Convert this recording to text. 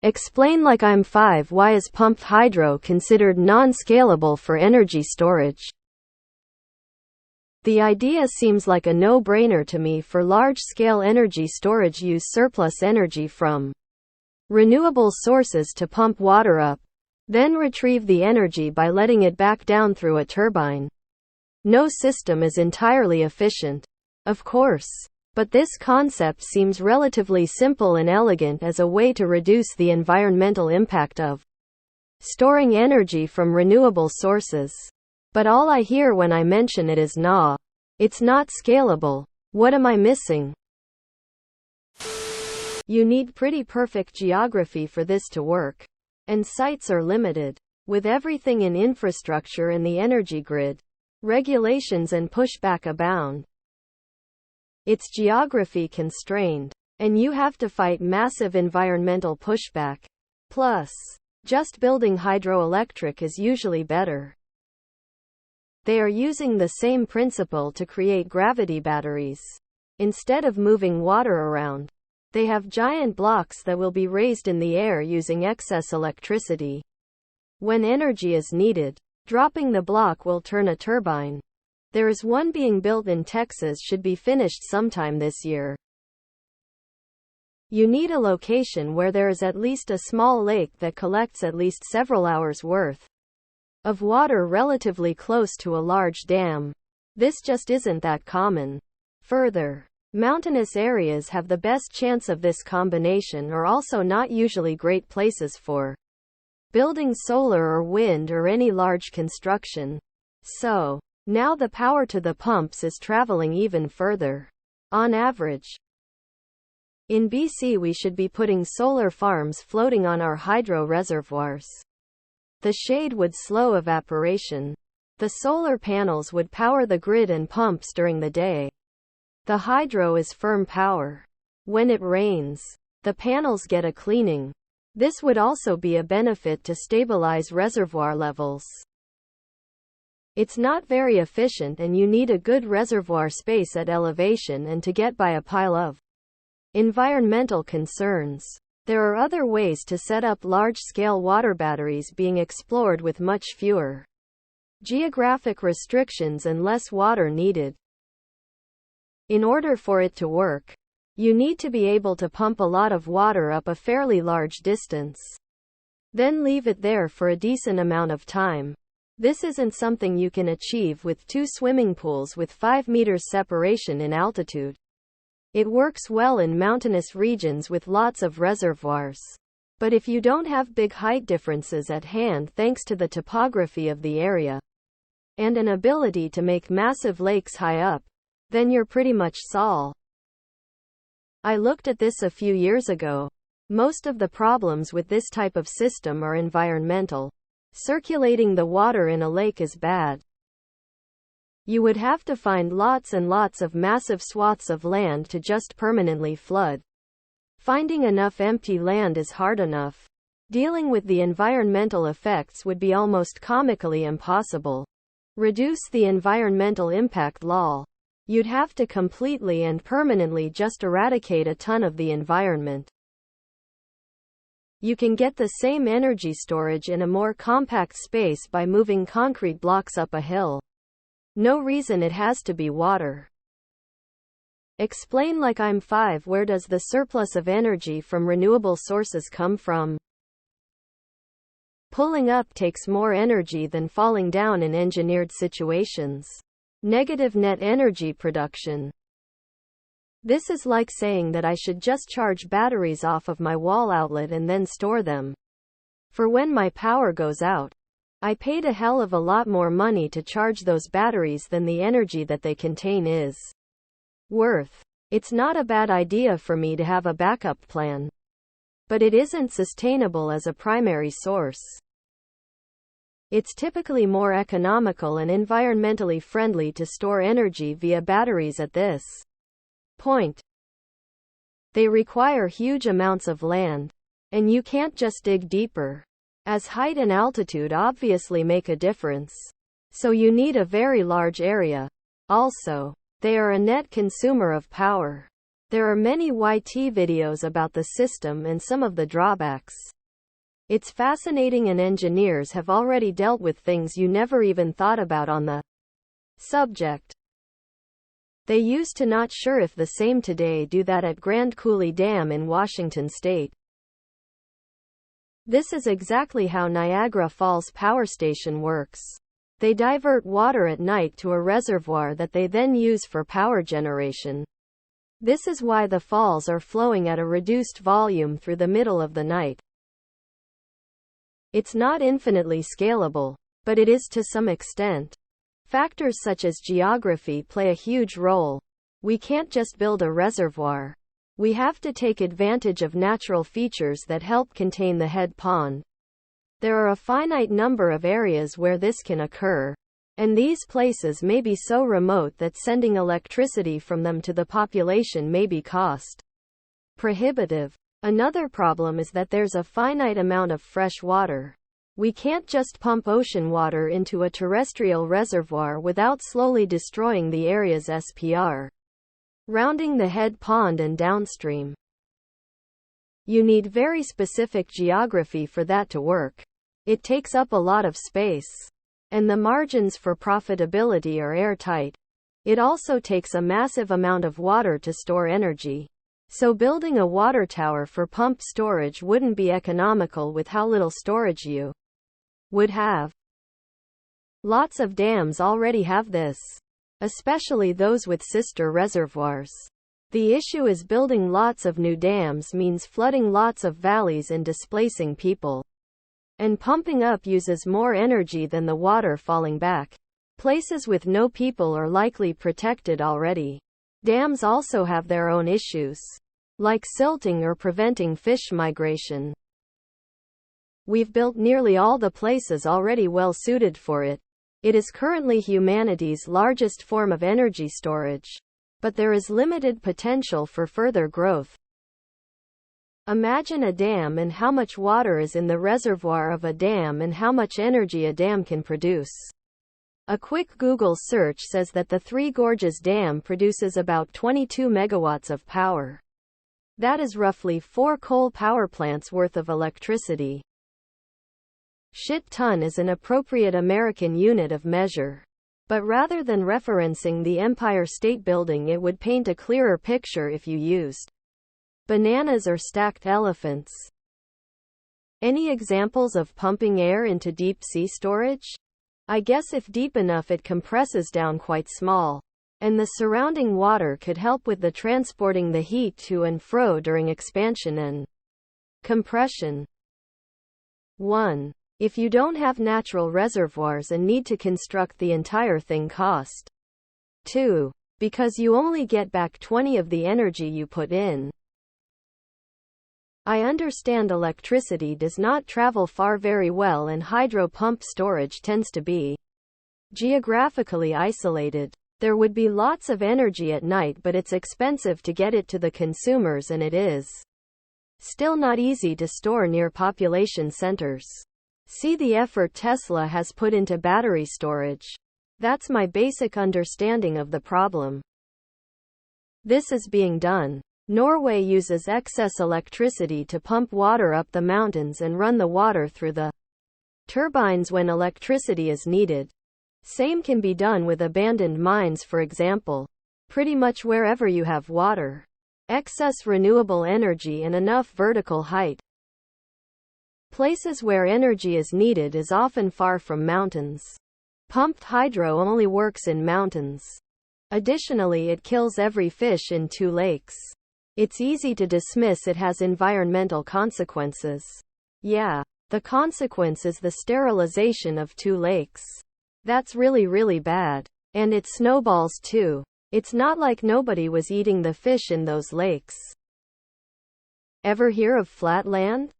Explain like I'm 5. Why is pumped hydro considered non-scalable for energy storage? The idea seems like a no-brainer to me. For large-scale energy storage, use surplus energy from renewable sources to pump water up, then retrieve the energy by letting it back down through a turbine. No system is entirely efficient, of course, but this concept seems relatively simple and elegant as a way to reduce the environmental impact of storing energy from renewable sources. But all I hear when I mention it is nah, it's not scalable. What am I missing? You need pretty perfect geography for this to work. And sites are limited. With everything in infrastructure and the energy grid, regulations and pushback abound. It's geography constrained, and you have to fight massive environmental pushback. Plus, just building hydroelectric is usually better. They are using the same principle to create gravity batteries. Instead of moving water around, they have giant blocks that will be raised in the air using excess electricity. When energy is needed, dropping the block will turn a turbine. There is one being built in Texas, should be finished sometime this year. You need a location where there is at least a small lake that collects at least several hours' worth of water relatively close to a large dam. This just isn't that common. Further, mountainous areas have the best chance of this combination, are also not usually great places for building solar or wind or any large construction. So, now the power to the pumps is traveling even further. On average, in BC we should be putting solar farms floating on our hydro reservoirs. The shade would slow evaporation. The solar panels would power the grid and pumps during the day. The hydro is firm power. When it rains, the panels get a cleaning. This would also be a benefit to stabilize reservoir levels. It's not very efficient, and you need a good reservoir space at elevation and to get by a pile of environmental concerns. There are other ways to set up large-scale water batteries being explored with much fewer geographic restrictions and less water needed. In order for it to work, you need to be able to pump a lot of water up a fairly large distance, then leave it there for a decent amount of time. This isn't something you can achieve with 2 swimming pools with 5 meters separation in altitude. It works well in mountainous regions with lots of reservoirs. But if you don't have big height differences at hand thanks to the topography of the area, and an ability to make massive lakes high up, then you're pretty much sol. I looked at this a few years ago. Most of the problems with this type of system are environmental. Circulating the water in a lake is bad. You would have to find lots and lots of massive swaths of land to just permanently flood. Finding enough empty land is hard enough. Dealing with the environmental effects would be almost comically impossible. Reduce the environmental impact lol. You'd have to completely and permanently just eradicate a ton of the environment. You can get the same energy storage in a more compact space by moving concrete blocks up a hill. No reason it has to be water. Explain like I'm 5. Where does the surplus of energy from renewable sources come from? Pulling up takes more energy than falling down in engineered situations. Negative net energy production. This is like saying that I should just charge batteries off of my wall outlet and then store them for when my power goes out. I paid a hell of a lot more money to charge those batteries than the energy that they contain is worth. It's not a bad idea for me to have a backup plan, but it isn't sustainable as a primary source. It's typically more economical and environmentally friendly to store energy via batteries at this point. They require huge amounts of land, and you can't just dig deeper, as height and altitude obviously make a difference. So you need a very large area. Also, they are a net consumer of power. There are many YT videos about the system and some of the drawbacks. It's fascinating, and engineers have already dealt with things you never even thought about on the subject. They used to, not sure if the same today, do that at Grand Coulee Dam in Washington state. This is exactly how Niagara Falls Power Station works. They divert water at night to a reservoir that they then use for power generation. This is why the falls are flowing at a reduced volume through the middle of the night. It's not infinitely scalable, but it is to some extent. Factors such as geography play a huge role. We can't just build a reservoir. We have to take advantage of natural features that help contain the head pond. There are a finite number of areas where this can occur, and these places may be so remote that sending electricity from them to the population may be cost prohibitive. Another problem is that there's a finite amount of fresh water. We can't just pump ocean water into a terrestrial reservoir without slowly destroying the area's SPR, rounding the head pond and downstream. You need very specific geography for that to work. It takes up a lot of space, and the margins for profitability are airtight. It also takes a massive amount of water to store energy. So building a water tower for pumped storage wouldn't be economical with how little storage you would have. Lots of dams already have this, especially those with sister reservoirs. The issue is building lots of new dams means flooding lots of valleys and displacing people. And pumping up uses more energy than the water falling back. Places with no people are likely protected already. Dams also have their own issues, like silting or preventing fish migration. We've built nearly all the places already well suited for it. It is currently humanity's largest form of energy storage, but there is limited potential for further growth. Imagine a dam and how much water is in the reservoir of a dam and how much energy a dam can produce. A quick Google search says that the Three Gorges Dam produces about 22 megawatts of power. That is roughly 4 coal power plants worth of electricity. Shit ton is an appropriate American unit of measure. But rather than referencing the Empire State Building, it would paint a clearer picture if you used bananas or stacked elephants. Any examples of pumping air into deep sea storage? I guess if deep enough it compresses down quite small, and the surrounding water could help with the transporting the heat to and fro during expansion and compression. 1. If you don't have natural reservoirs and need to construct the entire thing, cost. 2. Because you only get back 20 of the energy you put in. I understand electricity does not travel far very well, and hydro pump storage tends to be geographically isolated. There would be lots of energy at night, but it's expensive to get it to the consumers, and it is still not easy to store near population centers. See the effort Tesla has put into battery storage. That's my basic understanding of the problem. This is being done. Norway uses excess electricity to pump water up the mountains and run the water through the turbines when electricity is needed. Same can be done with abandoned mines, for example. Pretty much wherever you have water, excess renewable energy, and enough vertical height. Places where energy is needed is often far from mountains. Pumped hydro only works in mountains. Additionally, it kills every fish in 2 lakes. It's easy to dismiss it has environmental consequences. Yeah, the consequence is the sterilization of 2 lakes. That's really bad. And it snowballs too. It's not like nobody was eating the fish in those lakes. Ever hear of flatland?